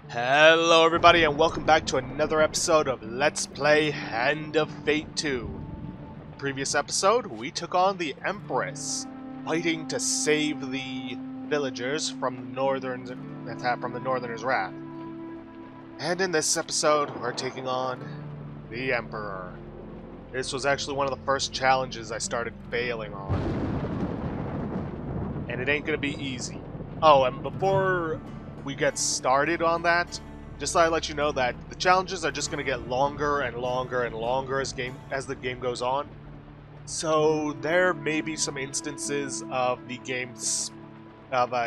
Hello everybody and welcome back to another episode of Let's Play Hand of Fate 2. Previous episode, we took on the Empress, fighting to save the villagers from the Northerners' wrath. And in this episode, we're taking on the Emperor. This was actually one of the first challenges I started failing on. And it ain't gonna be easy. Oh, and before we get started on that, just thought I'd let you know that the challenges are just going to get longer and longer and longer as the game goes on. So there may be some instances of the game's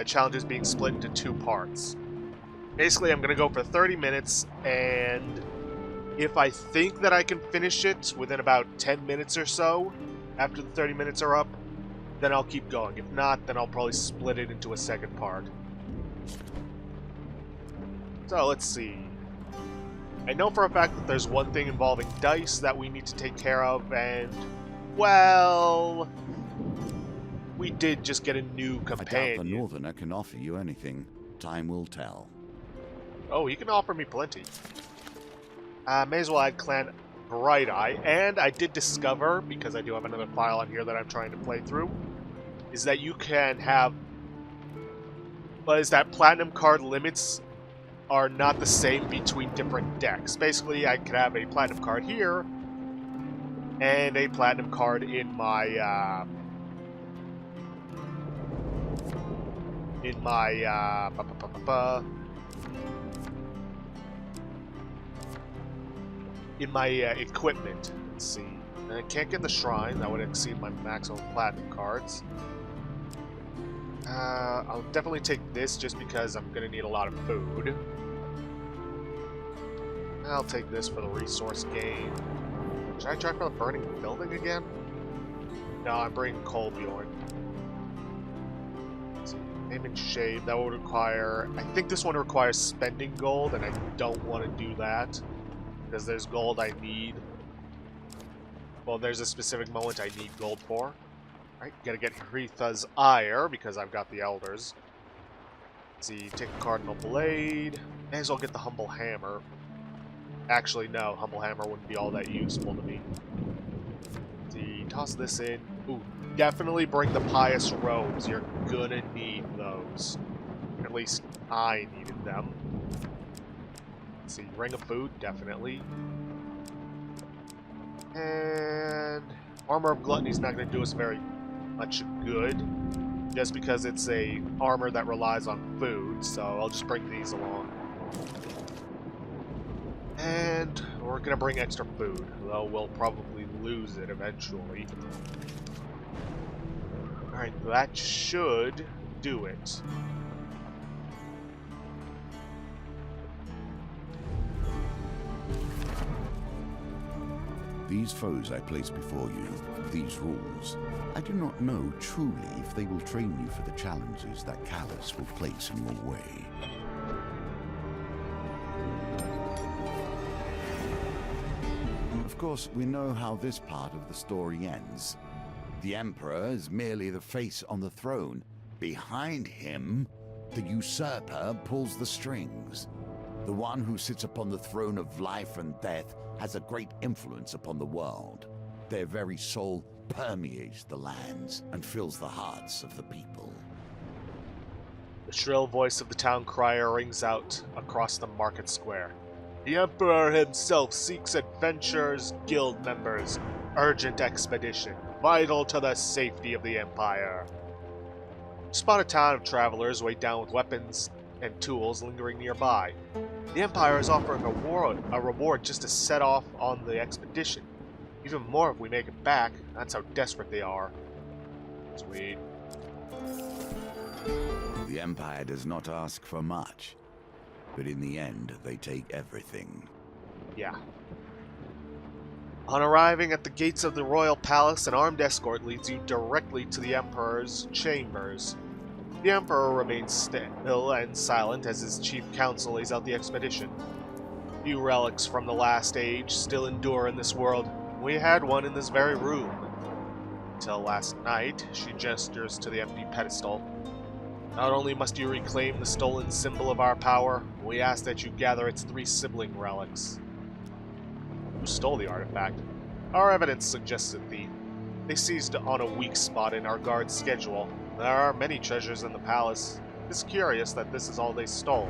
challenges being split into two parts. Basically, I'm going to go for 30 minutes, and if I think that I can finish it within about 10 minutes or so, after the 30 minutes are up, then I'll keep going. If not, then I'll probably split it into a second part. So, let's see. I know for a fact that there's one thing involving dice that we need to take care of, and, well, we did just get a new companion. I doubt the Northerner can offer you anything. Time will tell. Oh, he can offer me plenty. May as well add Clan Bright Eye, and I did discover, because I do have another file on here that I'm trying to play through, is that you can have... platinum card limits are not the same between different decks. Basically, I could have a platinum card here, and a platinum card in my equipment. Let's see. And I can't get the shrine. That would exceed my maximum platinum cards. I'll definitely take this just because I'm going to need a lot of food. I'll take this for the resource gain. Should I try for the burning building again? No, I'm bringing Colbjorn. Let's see. Name and shade. That would require... I think this one requires spending gold, and I don't want to do that. Because there's gold I need. Well, there's a specific moment I need gold for. Alright, gotta get Hretha's Ire, because I've got the Elders. Let's see, take the Cardinal Blade. May as well get the Humble Hammer. Actually, no, Humble Hammer wouldn't be all that useful to me. Let's see, toss this in. Ooh, definitely bring the Pious Robes. You're gonna need those. At least I needed them. Let's see, Ring of Food, definitely. And Armor of Gluttony is not going to do us very much good, just because it's a armor that relies on food, so I'll just bring these along. And we're going to bring extra food, though we'll probably lose it eventually. Alright, that should do it. These foes I place before you, these rules, I do not know truly if they will train you for the challenges that Callus will place in your way. Of course, we know how this part of the story ends. The Emperor is merely the face on the throne. Behind him, the usurper pulls the strings. The one who sits upon the throne of life and death has a great influence upon the world. Their very soul permeates the lands and fills the hearts of the people. The shrill voice of the town crier rings out across the market square. The Emperor himself seeks adventurers, guild members, urgent expedition, vital to the safety of the Empire. You spot a town of travelers weighed down with weapons and tools lingering nearby. The Empire is offering a reward just to set off on the expedition. Even more if we make it back. That's how desperate they are. Sweet. The Empire does not ask for much, but in the end, they take everything. Yeah. On arriving at the gates of the royal palace, an armed escort leads you directly to the Emperor's chambers. The Emperor remains still and silent as his chief counsel lays out the expedition. Few relics from the last age still endure in this world. We had one in this very room. Until last night, she gestures to the empty pedestal. Not only must you reclaim the stolen symbol of our power, we ask that you gather its 3 sibling relics. Who stole the artifact? Our evidence suggests a thief. They seized on a weak spot in our guard's schedule. There are many treasures in the palace. It's curious that this is all they stole.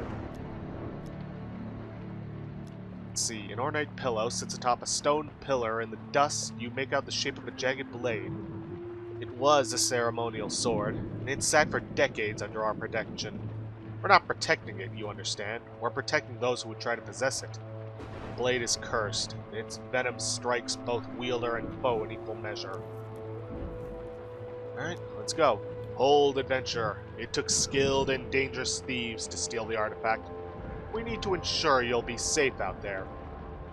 Let's see, an ornate pillow sits atop a stone pillar. In the dust, you make out the shape of a jagged blade. It was a ceremonial sword, and it sat for decades under our protection. We're not protecting it, you understand. We're protecting those who would try to possess it. The blade is cursed, and its venom strikes both wielder and foe in equal measure. Alright, let's go. Hold adventure. It took skilled and dangerous thieves to steal the artifact. We need to ensure you'll be safe out there.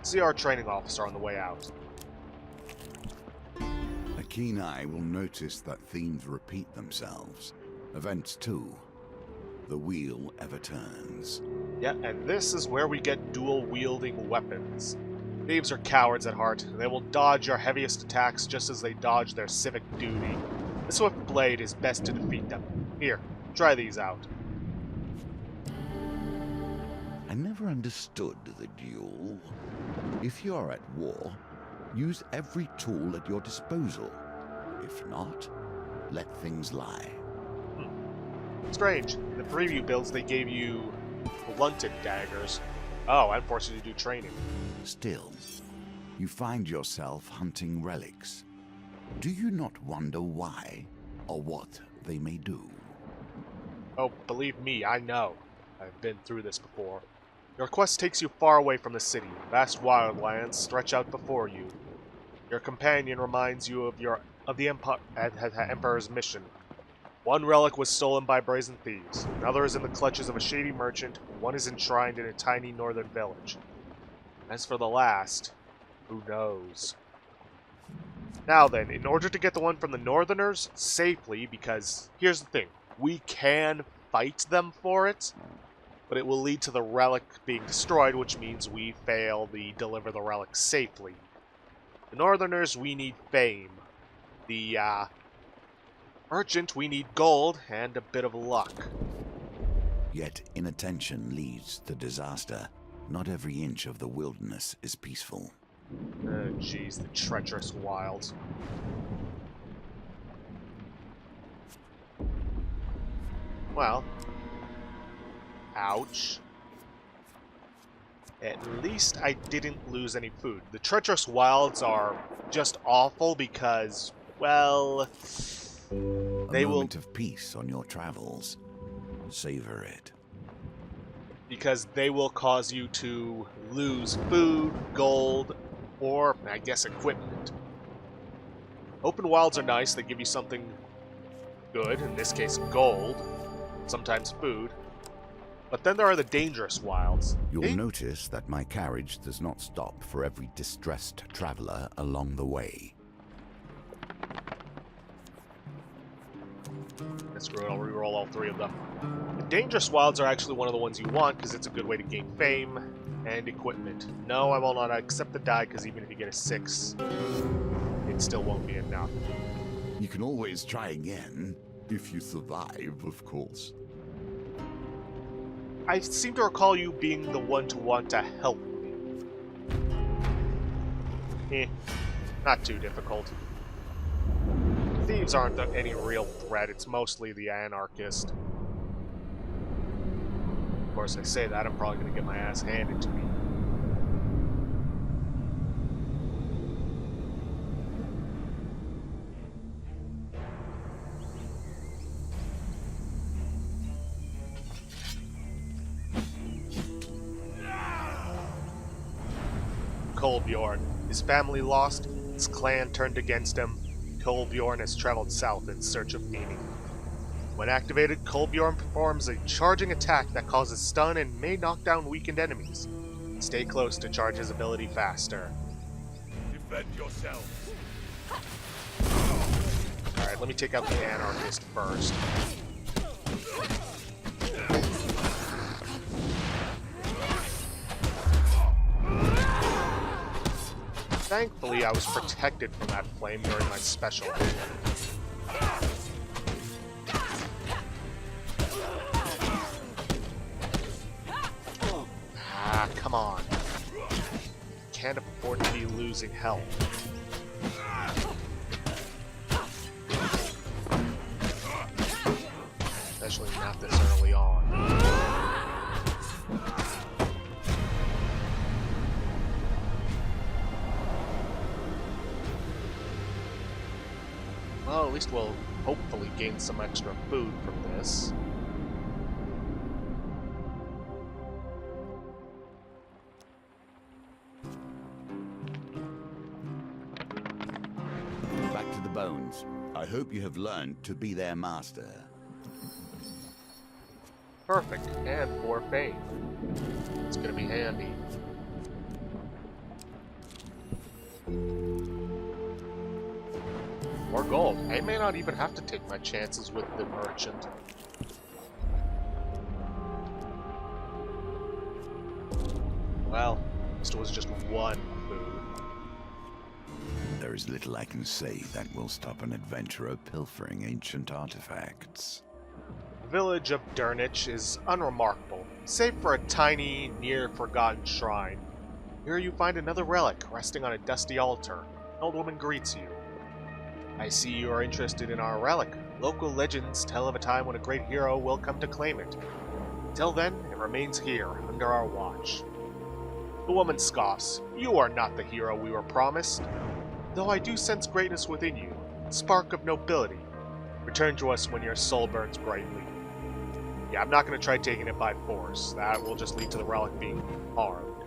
See our training officer on the way out. A keen eye will notice that themes repeat themselves. Events too. The wheel ever turns. Yeah, and this is where we get dual-wielding weapons. Thieves are cowards at heart, and they will dodge your heaviest attacks just as they dodge their civic duty. The swift blade is best to defeat them. Here, try these out. I never understood the duel. If you're at war, use every tool at your disposal. If not, let things lie. Strange. In the preview builds, they gave you blunted daggers. Oh, and forced you to do training. Still, you find yourself hunting relics. Do you not wonder why, or what they may do? Oh, believe me, I know. I've been through this before. Your quest takes you far away from the city. Vast wildlands stretch out before you. Your companion reminds you of the Emperor's mission. One relic was stolen by brazen thieves. Another is in the clutches of a shady merchant. One is enshrined in a tiny northern village. As for the last, who knows? Now then, in order to get the one from the Northerners safely, because here's the thing, we can fight them for it, but it will lead to the relic being destroyed, which means we fail the deliver the relic safely. The Northerners, we need fame. The merchant, we need gold and a bit of luck. Yet inattention leads to disaster. Not every inch of the wilderness is peaceful. Oh, jeez, the treacherous wilds. Well. Ouch. At least I didn't lose any food. The treacherous wilds are just awful because, well, A moment of peace on your travels. Savor it. Because they will cause you to lose food, gold, or, I guess, equipment. Open wilds are nice. They give you something good, in this case, gold, sometimes food. But then there are the dangerous wilds. You'll notice that my carriage does not stop for every distressed traveler along the way. Screw it, I'll reroll all 3 of them. The dangerous wilds are actually one of the ones you want because it's a good way to gain fame and equipment. No, I will not accept the die because even if you get a 6, it still won't be enough. You can always try again, if you survive, of course. I seem to recall you being the one to want to help me. Not too difficult. Thieves aren't any real threat, it's mostly the anarchist. Of course, I say that, I'm probably going to get my ass handed to me. Kolbjorn. His family lost, his clan turned against him. Kolbjorn has traveled south in search of meaning. When activated, Kolbjorn performs a charging attack that causes stun and may knock down weakened enemies. Stay close to charge his ability faster. Defend yourselves. Alright, let me take out the anarchist first. Thankfully, I was protected from that flame during my special. Ah, come on. Can't afford to be losing health. Especially not this early on. Well, at least we'll hopefully gain some extra food from this. Back to the bones. I hope you have learned to be their master. Perfect, and 4 fame. It's gonna be handy. More gold. I may not even have to take my chances with the merchant. Well, this was just one food. There is little I can say that will stop an adventurer pilfering ancient artifacts. The village of Durnich is unremarkable, save for a tiny, near-forgotten shrine. Here you find another relic resting on a dusty altar. An old woman greets you. I see you are interested in our relic. Local legends tell of a time when a great hero will come to claim it. Till then, it remains here, under our watch. The woman scoffs. You are not the hero we were promised. Though I do sense greatness within you, a spark of nobility. Return to us when your soul burns brightly. Yeah, I'm not going to try taking it by force. That will just lead to the relic being harmed.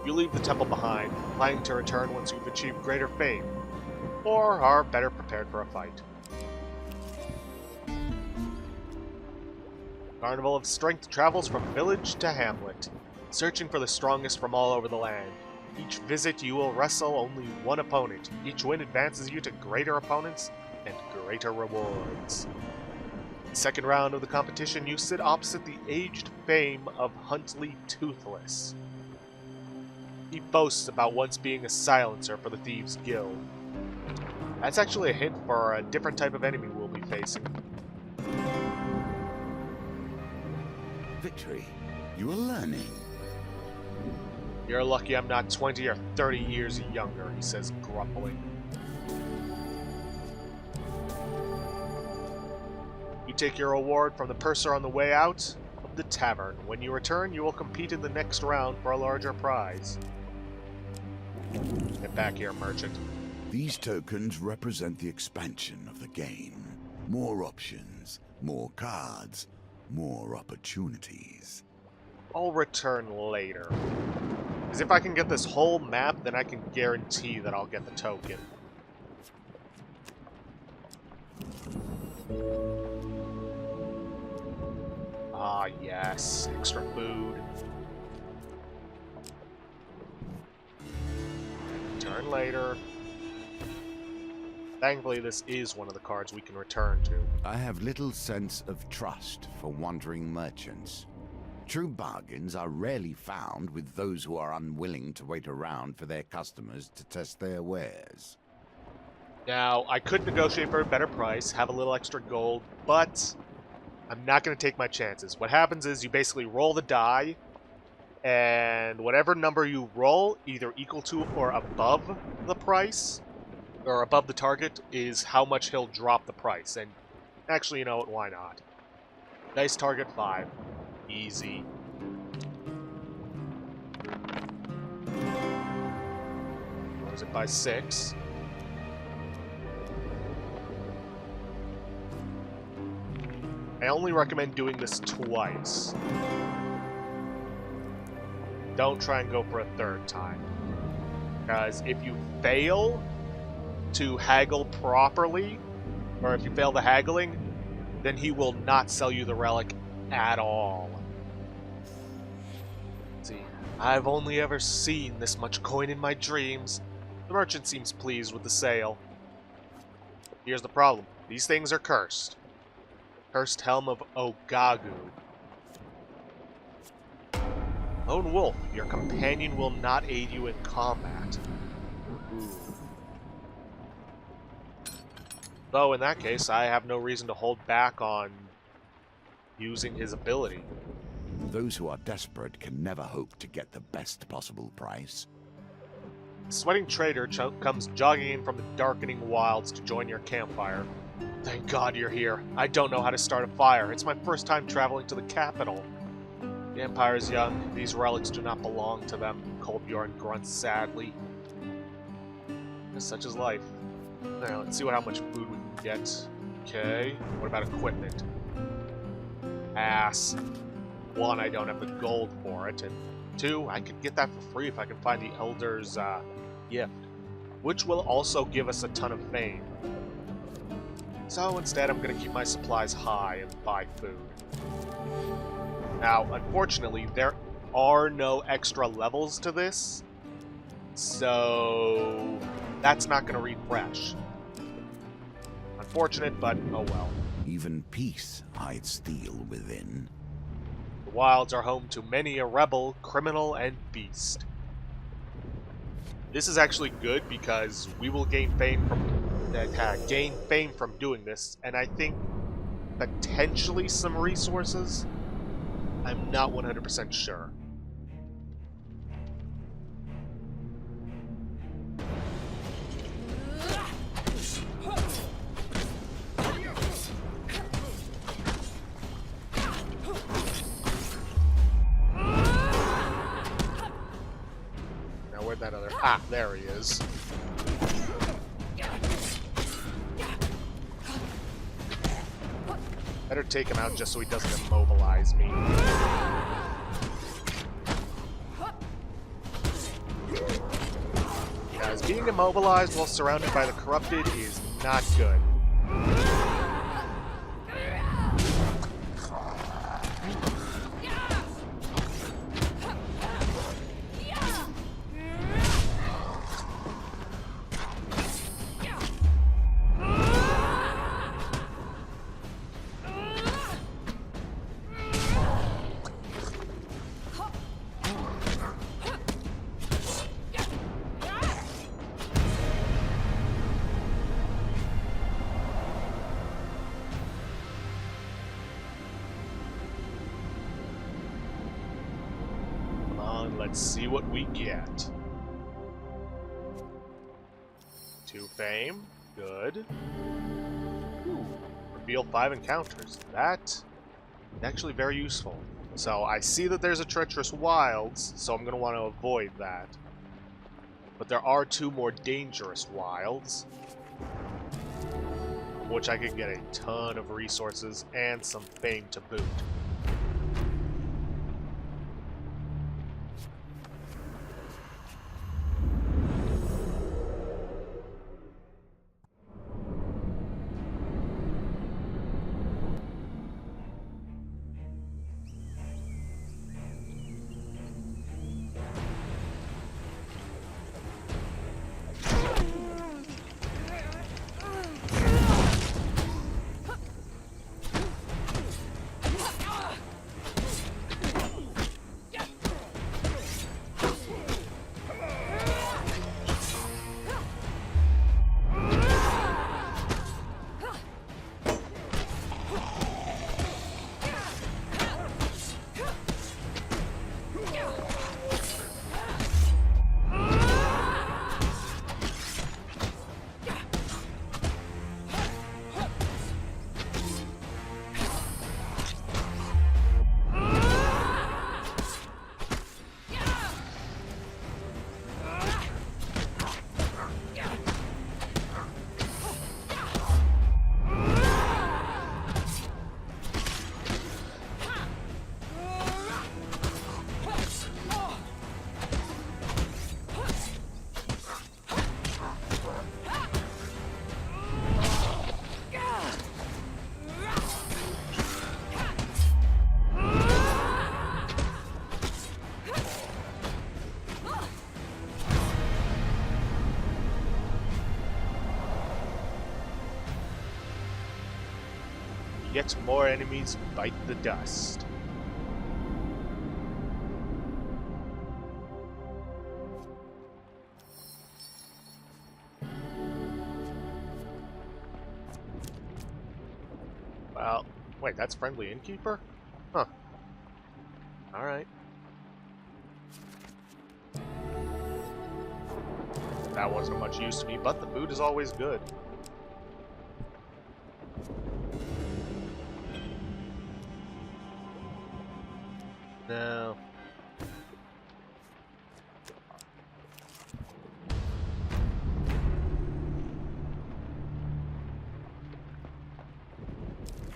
You leave the temple behind, planning to return once you've achieved greater fame, or are better prepared for a fight. Carnival of Strength travels from village to hamlet, searching for the strongest from all over the land. Each visit you will wrestle only one opponent. Each win advances you to greater opponents and greater rewards. In the second round of the competition, you sit opposite the aged fame of Huntley Toothless. He boasts about once being a silencer for the Thieves' Guild. That's actually a hint for a different type of enemy we'll be facing. Victory, you are learning. You're lucky I'm not 20 or 30 years younger, he says grumbling. You take your reward from the purser on the way out of the tavern. When you return, you will compete in the next round for a larger prize. Get back here, merchant. These tokens represent the expansion of the game. More options, more cards, more opportunities. I'll return later. Because if I can get this whole map, then I can guarantee that I'll get the token. Ah, yes. Extra food. Return later. Thankfully, this is one of the cards we can return to. I have little sense of trust for wandering merchants. True bargains are rarely found with those who are unwilling to wait around for their customers to test their wares. Now, I could negotiate for a better price, have a little extra gold, but I'm not going to take my chances. What happens is you basically roll the die, and whatever number you roll, either equal to or above the price, or above the target, is how much he'll drop the price. And actually, you know what, why not? Nice target 5. Easy. Lose it by 6. I only recommend doing this twice. Don't try and go for a third time. Because if you fail to haggle properly, or if you fail the haggling, then he will not sell you the relic at all. See, I've only ever seen this much coin in my dreams. The merchant seems pleased with the sale. Here's the problem. These things are cursed. Cursed Helm of Ogagu. Lone Wolf, your companion will not aid you in combat. Ooh. Though in that case, I have no reason to hold back on using his ability. Those who are desperate can never hope to get the best possible price. The sweating trader comes jogging in from the darkening wilds to join your campfire. Thank God you're here. I don't know how to start a fire. It's my first time traveling to the capital. The Empire is young. These relics do not belong to them. Kolbjorn grunts sadly. Such is life. Now, let's see how much food we can get. Okay. What about equipment? Ass. 1, I don't have the gold for it, and 2, I could get that for free if I can find the Elder's gift, which will also give us a ton of fame. So instead, I'm going to keep my supplies high and buy food. Now, unfortunately, there are no extra levels to this, so that's not going to refresh. Unfortunate, but oh well. Even peace hides steel within. The wilds are home to many a rebel, criminal, and beast. This is actually good because we will gain fame from doing this, and I think potentially some resources. I'm not 100% sure. Where'd that other... Ah, there he is. Better take him out just so he doesn't immobilize me. As being immobilized while surrounded by the corrupted is not good. Let's see what we get. 2 fame. Good. Ooh. Reveal 5 encounters. That's actually very useful. So I see that there's a treacherous wilds, so I'm going to want to avoid that. But there are 2 more dangerous wilds, which I could get a ton of resources and some fame to boot. Yet more enemies bite the dust. Well, wait, that's friendly innkeeper? Huh. Alright. That wasn't of much use to me, but the food is always good. No.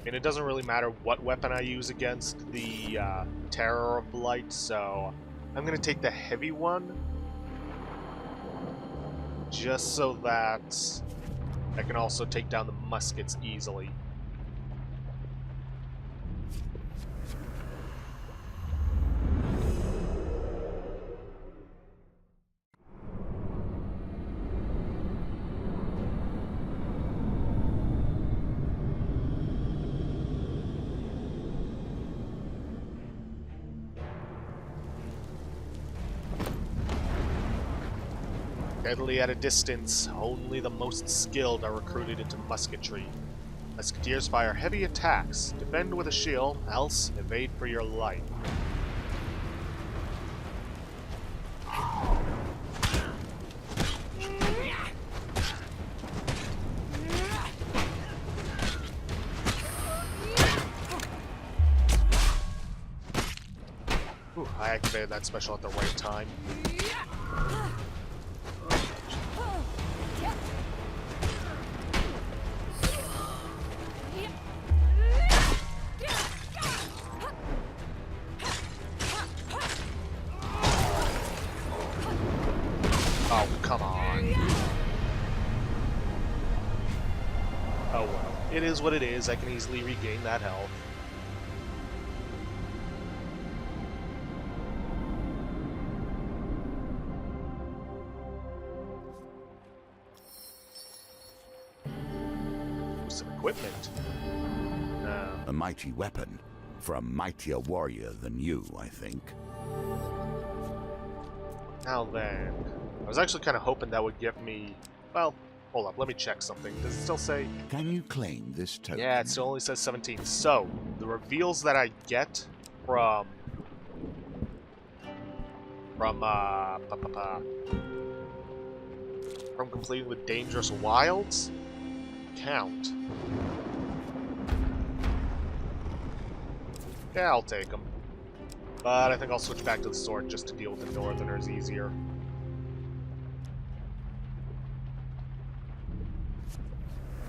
And it doesn't really matter what weapon I use against the Terror of Blight, so I'm going to take the heavy one, just so that I can also take down the muskets easily. Deadly at a distance, only the most skilled are recruited into musketry. Musketeers fire heavy attacks. Defend with a shield, else evade for your life. Ooh, I activated that special at the right time. Oh, come on. Oh well. It is what it is. I can easily regain that health. Some equipment. A mighty weapon for a mightier warrior than you, I think. Now then, I was actually kind of hoping that would give me... Well, hold up, let me check something. Does it still say... Can you claim this token? Yeah, it still only says 17. So, the reveals that I get from completing the Dangerous Wilds count. Yeah, I'll take them. But I think I'll switch back to the sword just to deal with the Northerners easier.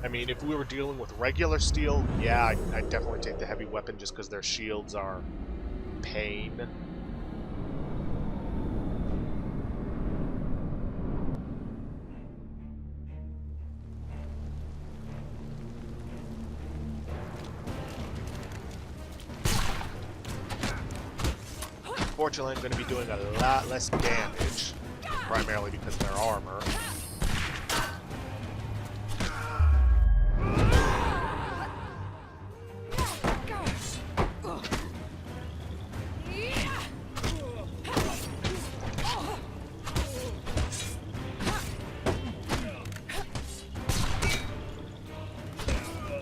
I mean, if we were dealing with regular steel, yeah, I'd definitely take the heavy weapon just because their shields are pain. Unfortunately, I'm going to be doing a lot less damage, primarily because of their armor.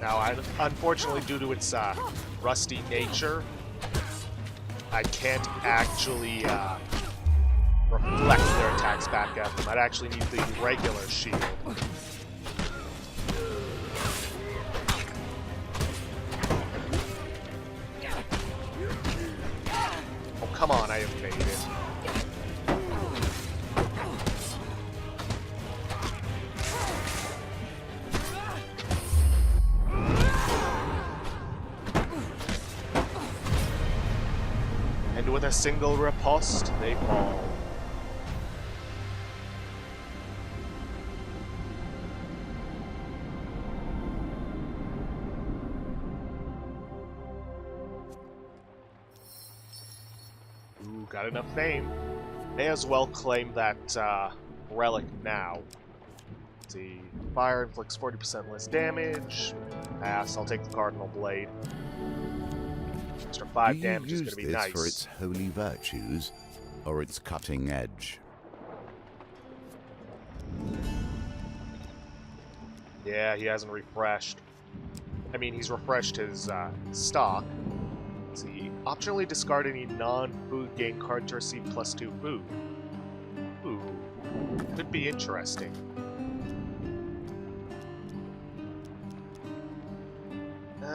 Now, unfortunately, due to its rusty nature, I can't actually reflect their attacks back at them. I'd actually need the regular shield. Oh, come on, I evaded. And with a single riposte, they fall. Ooh, got enough fame. May as well claim that relic now. Let's see. Fire inflicts 40% less damage. Pass, I'll take the Cardinal Blade. Extra 5 damage is going to be nice. For its holy virtues or its cutting edge? Yeah, he hasn't refreshed. I mean, he's refreshed his stock. Let's see. Optionally discard any non-food, gain card to receive +2 food. Ooh. Could be interesting.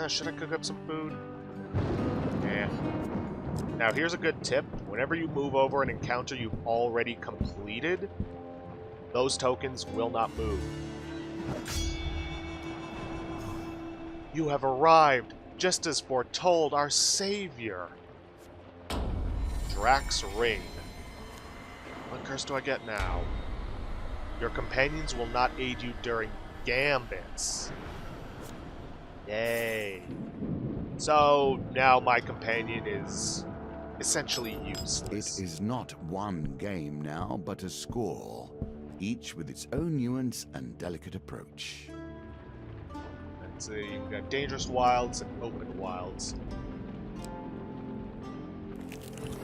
Should I cook up some food? Yeah. Now here's a good tip. Whenever you move over an encounter you've already completed, those tokens will not move. You have arrived, just as foretold, our savior. Drax Ring. What curse do I get now? Your companions will not aid you during gambits. Yay. So, now my companion is essentially useless. It is not one game now, but a score, each with its own nuance and delicate approach. Let's see, we've got Dangerous Wilds and Open Wilds.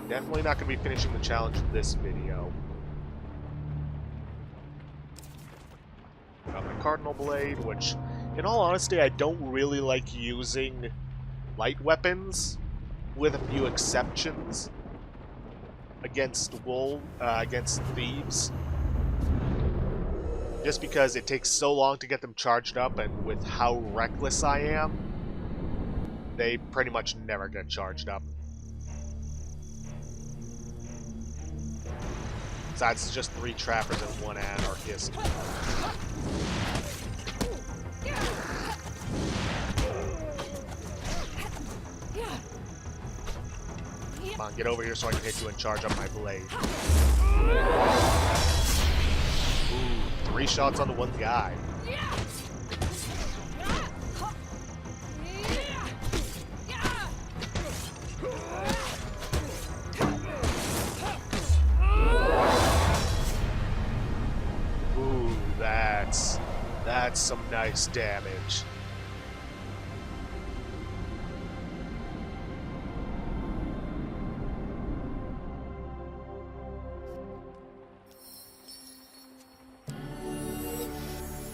Definitely not going to be finishing the challenge in this video. Got my Cardinal Blade, which, in all honesty, I don't really like using light weapons, with a few exceptions, against thieves. Just because it takes so long to get them charged up, and with how reckless I am, they pretty much never get charged up. Besides, it's just 3 trappers and 1 anarchist. Come on, get over here so I can hit you and charge up my blade. Ooh, 3 shots on the 1 guy. Ooh, that's some nice damage.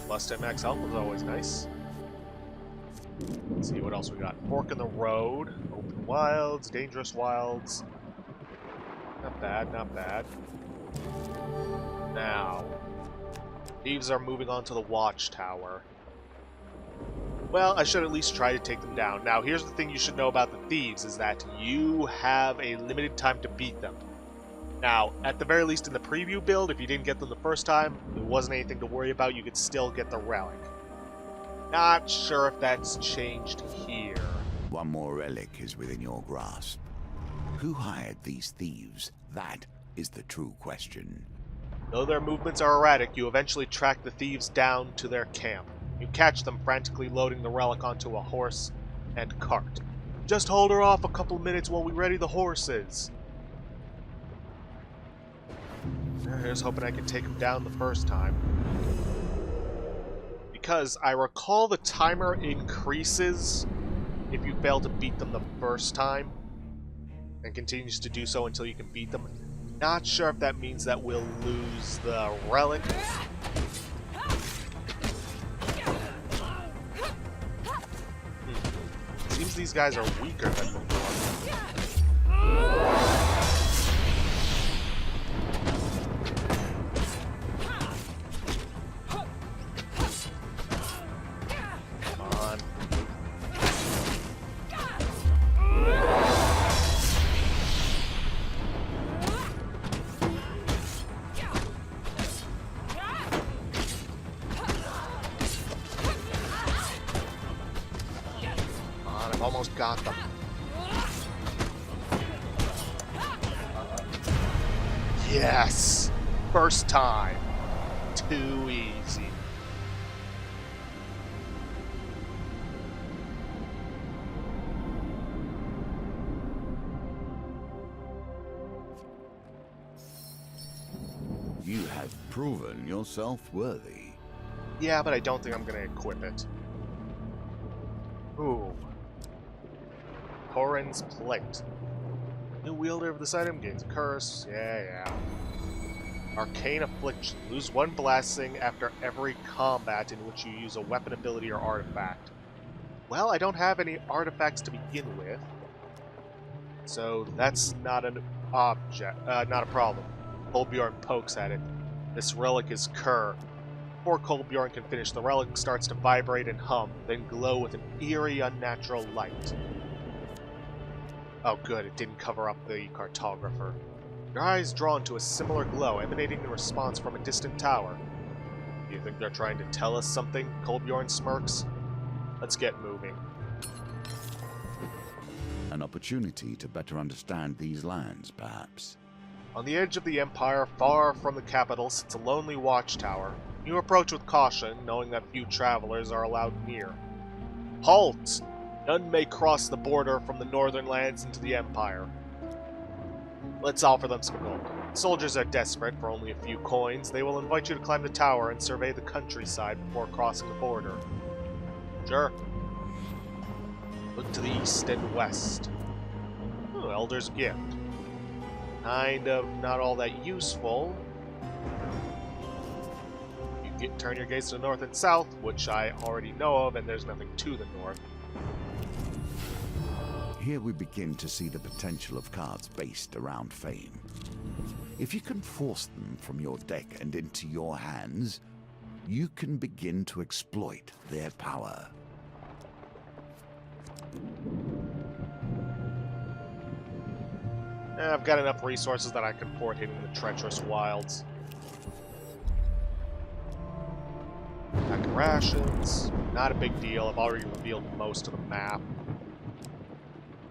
Plus 10 max health is always nice. Let's see what else we got. Fork in the Road, Open Wilds, Dangerous Wilds. Not bad, not bad. Now, thieves are moving on to the Watchtower. Well, I should at least try to take them down. Now, here's the thing you should know about the thieves, is that you have a limited time to beat them. Now, at the very least in the preview build, if you didn't get them the first time, there wasn't anything to worry about, you could still get the relic. Not sure if that's changed here. One more relic is within your grasp. Who hired these thieves? That is the true question. Though their movements are erratic, you eventually track the thieves down to their camp. You catch them frantically loading the relic onto a horse and cart. Just hold her off a couple minutes while we ready the horses. Here's hoping I can take him down the first time. Because I recall the timer increases if you fail to beat them the first time, and continues to do so until you can beat them. Not sure if that means that we'll lose the relic. Seems these guys are weaker than before. Almost got them. Yes! First time. Too easy. You have proven yourself worthy. Yeah, but I don't think I'm gonna equip it. Ooh. Corin's Plate. New wielder of this item gains a curse. Yeah. Arcane Affliction. Lose 1 blessing after every combat in which you use a weapon ability or artifact. Well, I don't have any artifacts to begin with. So that's not an not a problem. Kolbjorn pokes at it. This relic is Kerr. Before Kolbjorn can finish, the relic starts to vibrate and hum, then glow with an eerie, unnatural light. Oh good, it didn't cover up the cartographer. Your eye is drawn to a similar glow, emanating in response from a distant tower. Do you think they're trying to tell us something? Kolbjorn smirks. Let's get moving. An opportunity to better understand these lands, perhaps. On the edge of the Empire, far from the capital, sits a lonely watchtower. You approach with caution, knowing that few travelers are allowed near. Halt! None may cross the border from the northern lands into the Empire. Let's offer them some gold. Soldiers are desperate for only a few coins. They will invite you to climb the tower and survey the countryside before crossing the border. Sure. Look to the east and west. Oh, Elder's Gift. Kind of not all that useful. You turn your gaze to the north and south, which I already know of, and there's nothing to the north. Here we begin to see the potential of cards based around fame. If you can force them from your deck and into your hands, you can begin to exploit their power. I've got enough resources that I can afford hitting the treacherous wilds. Pack of rations. Not a big deal. I've already revealed most of the map.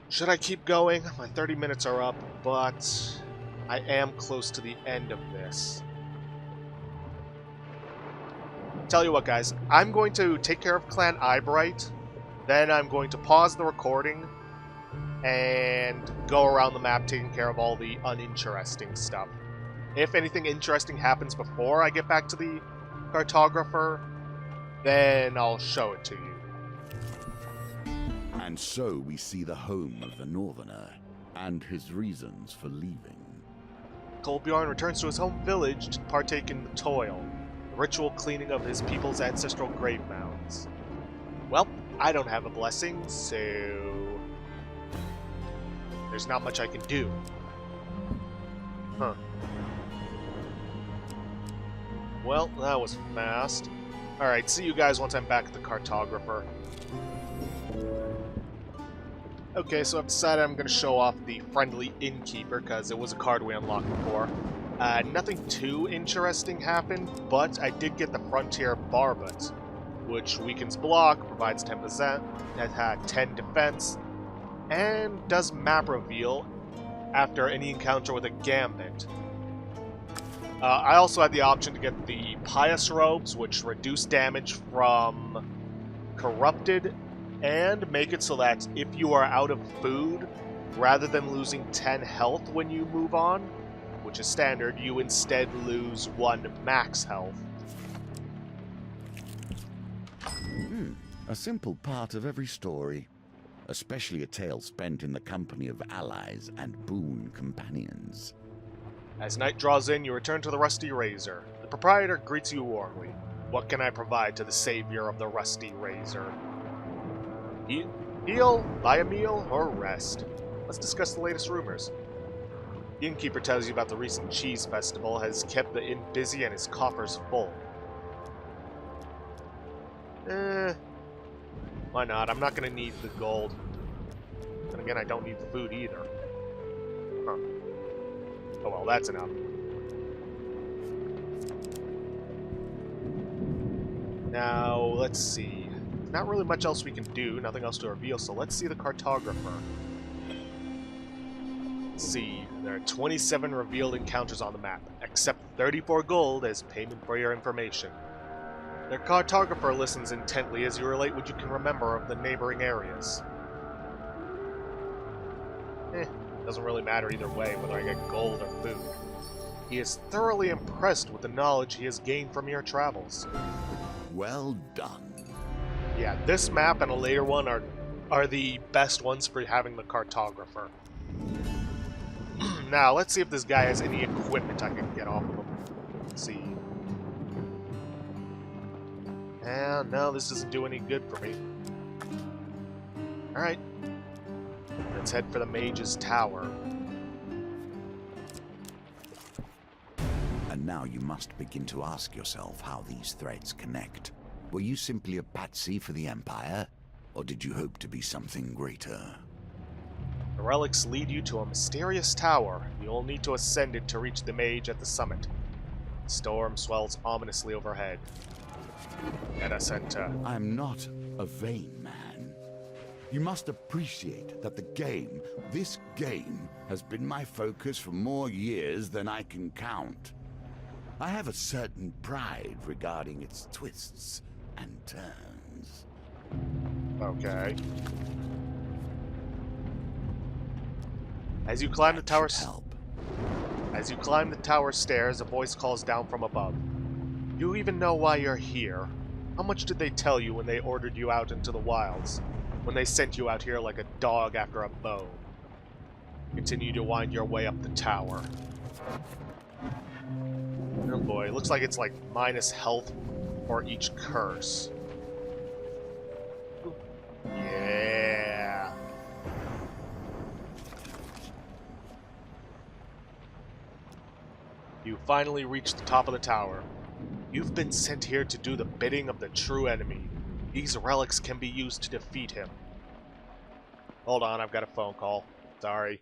Should I keep going? My 30 minutes are up, but I am close to the end of this. Tell you what, guys. I'm going to take care of Clan Eyebright. Then I'm going to pause the recording and go around the map taking care of all the uninteresting stuff. If anything interesting happens before I get back to the cartographer, then I'll show it to you. And so we see the home of the Northerner, and his reasons for leaving. Kolbjorn returns to his home village to partake in the toil, the ritual cleaning of his people's ancestral grave mounds. Well, I don't have a blessing, so there's not much I can do. Huh. Well, that was fast. Alright, see you guys once I'm back at the cartographer. Okay, so I've decided I'm going to show off the Friendly Innkeeper, because it was a card we unlocked before. Nothing too interesting happened, but I did get the Frontier Barbet, which weakens block, provides 10%, that had 10 defense, and does map reveal after any encounter with a Gambit. I also had the option to get the Pious Robes, which reduce damage from Corrupted, and make it so that if you are out of food, rather than losing 10 health when you move on, which is standard, you instead lose 1 max health. A simple part of every story, especially a tale spent in the company of allies and boon companions. As night draws in, you return to the Rusty Razor. The proprietor greets you warmly. What can I provide to the savior of the Rusty Razor? Heal, buy a meal, or rest? Let's discuss the latest rumors. The innkeeper tells you about the recent cheese festival has kept the inn busy and his coffers full. Why not? I'm not going to need the gold. And again, I don't need the food either. Huh. Oh well, that's enough. Now, let's see. Not really much else we can do, nothing else to reveal, so let's see the cartographer. Let's see, there are 27 revealed encounters on the map. Accept 34 gold as payment for your information. The cartographer listens intently as you relate what you can remember of the neighboring areas. Doesn't really matter either way whether I get gold or food. He is thoroughly impressed with the knowledge he has gained from your travels. Well done. Yeah, this map and a later one are the best ones for having the cartographer. Now, let's see if this guy has any equipment I can get off of him. Let's see. No, this doesn't do any good for me. Alright. let's head for the mage's tower. And now you must begin to ask yourself how these threads connect. Were you simply a patsy for the Empire, or did you hope to be something greater? The relics lead you to a mysterious tower. You'll need to ascend it to reach the mage at the summit. The storm swells ominously overhead. At a center. I'm not a vain man. You must appreciate that this game, has been my focus for more years than I can count. I have a certain pride regarding its twists and turns. Okay. As you climb the tower stairs, a voice calls down from above. You even know why you're here? How much did they tell you when they ordered you out into the wilds? When they sent you out here like a dog after a bone? Continue to wind your way up the tower. Oh boy, looks like it's like minus health for each curse. Yeah. You finally reach the top of the tower. You've been sent here to do the bidding of the true enemy. These relics can be used to defeat him. Hold on, I've got a phone call. Sorry.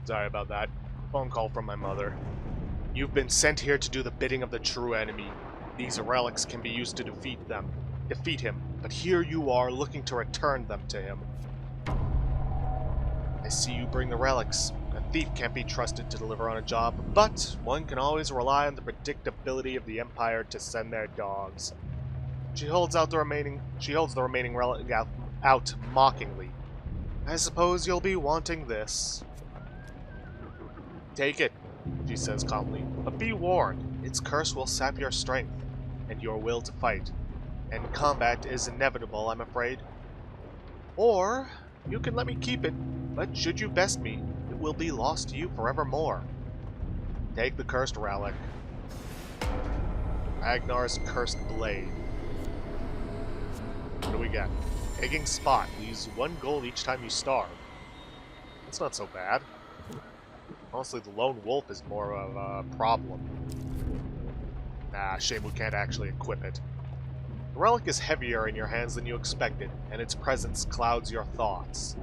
Sorry about that. Phone call from my mother. You've been sent here to do the bidding of the true enemy. These relics can be used to defeat him. But here you are, looking to return them to him. I see you bring the relics. A thief can't be trusted to deliver on a job, but one can always rely on the predictability of the Empire to send their dogs. She holds the remaining relic out mockingly. I suppose you'll be wanting this. Take it, she says calmly, but be warned, its curse will sap your strength, and your will to fight. And combat is inevitable, I'm afraid. Or, you can let me keep it, but should you best me, it will be lost to you forevermore. Take the cursed relic. Agnar's Cursed Blade. What do we got? Egging Spot. Use 1 gold each time you starve. That's not so bad. Honestly, the Lone Wolf is more of a problem. Nah, shame we can't actually equip it. The relic is heavier in your hands than you expected, and its presence clouds your thoughts.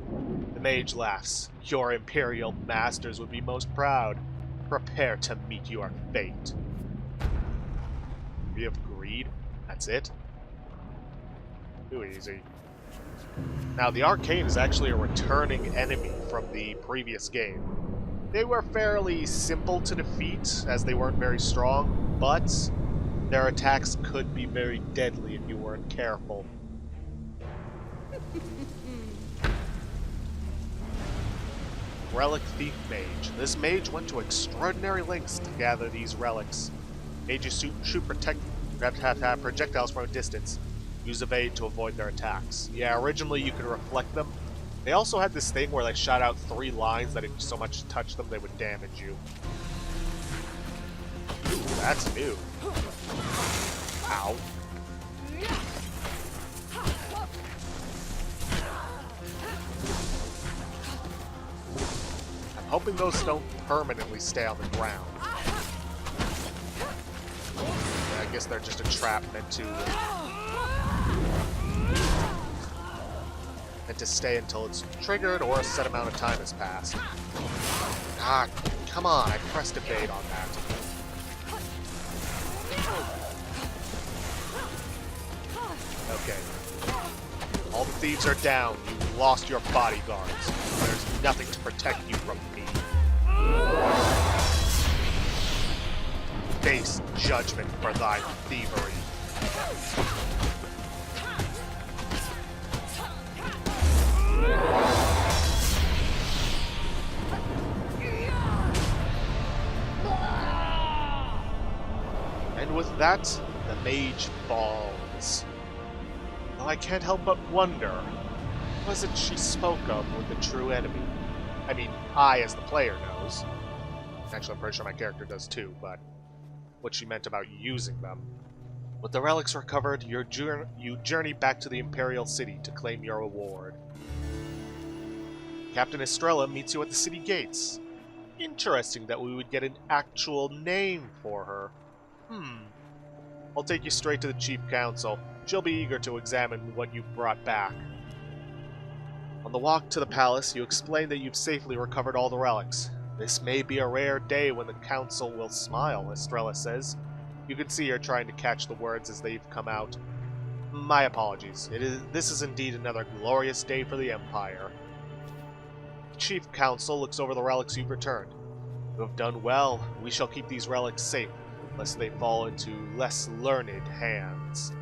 The mage laughs. Your Imperial masters would be most proud. Prepare to meet your fate. We have greed. That's it. Too easy. Now, the Arcane is actually a returning enemy from the previous game. They were fairly simple to defeat, as they weren't very strong, but their attacks could be very deadly if you weren't careful. Relic Thief Mage. This mage went to extraordinary lengths to gather these relics. Mages shoot projectiles from a distance. Use evade to avoid their attacks. Yeah, originally you could reflect them. They also had this thing where they shot out 3 lines that if you so much touch them, they would damage you. Ooh, that's new. Ow. I'm hoping those don't permanently stay on the ground. Yeah, I guess they're just a trap meant to stay until it's triggered or a set amount of time has passed. Ah, come on, I pressed evade on that. Okay. All the thieves are down. You lost your bodyguards. There's nothing to protect you from me. Face judgment for thy thievery. And with that, the mage falls. Though I can't help but wonder, what was it she spoke of with the true enemy? I mean, I, as the player, knows. Actually, I'm pretty sure my character does too, but what she meant about using them. With the relics recovered, you journey back to the Imperial City to claim your reward. Captain Estrella meets you at the city gates. Interesting that we would get an actual name for her. I'll take you straight to the Chief Council. She'll be eager to examine what you've brought back. On the walk to the palace, you explain that you've safely recovered all the relics. This may be a rare day when the Council will smile, Estrella says. You can see her trying to catch the words as they've come out. My apologies. This is indeed another glorious day for the Empire. The Chief Council looks over the relics you've returned. You have done well. We shall keep these relics safe, lest they fall into less learned hands.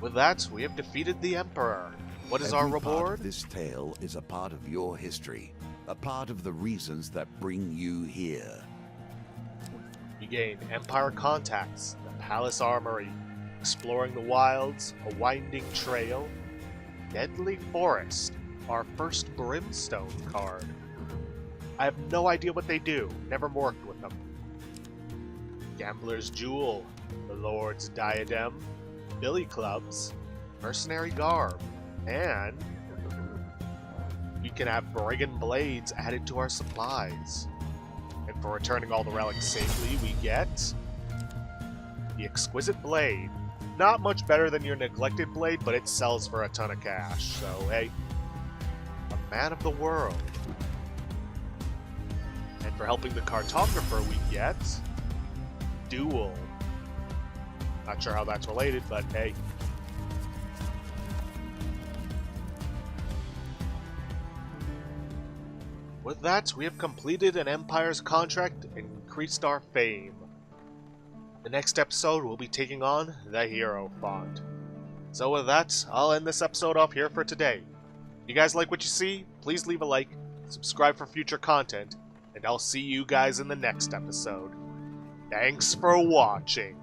With that, we have defeated the Emperor. What is our Every part reward? of this tale is a part of your history, a part of the reasons that bring you here. You gain Empire contacts, the Palace Armory, exploring the wilds, a winding trail, Deadly Forest, our first Brimstone card. I have no idea what they do, never worked with them. Gambler's Jewel, the Lord's Diadem, Billy Clubs, Mercenary Garb, and we can have Brigand Blades added to our supplies. And for returning all the relics safely, we get the Exquisite Blade. Not much better than your Neglected Blade, but it sells for a ton of cash. So, hey, a man of the world. And for helping the Cartographer, we get Duel. Not sure how that's related, but hey. With that, we have completed an Empire's contract and increased our fame. The next episode, we'll be taking on the Hero Font. So with that, I'll end this episode off here for today. If you guys like what you see, please leave a like, subscribe for future content, and I'll see you guys in the next episode. Thanks for watching.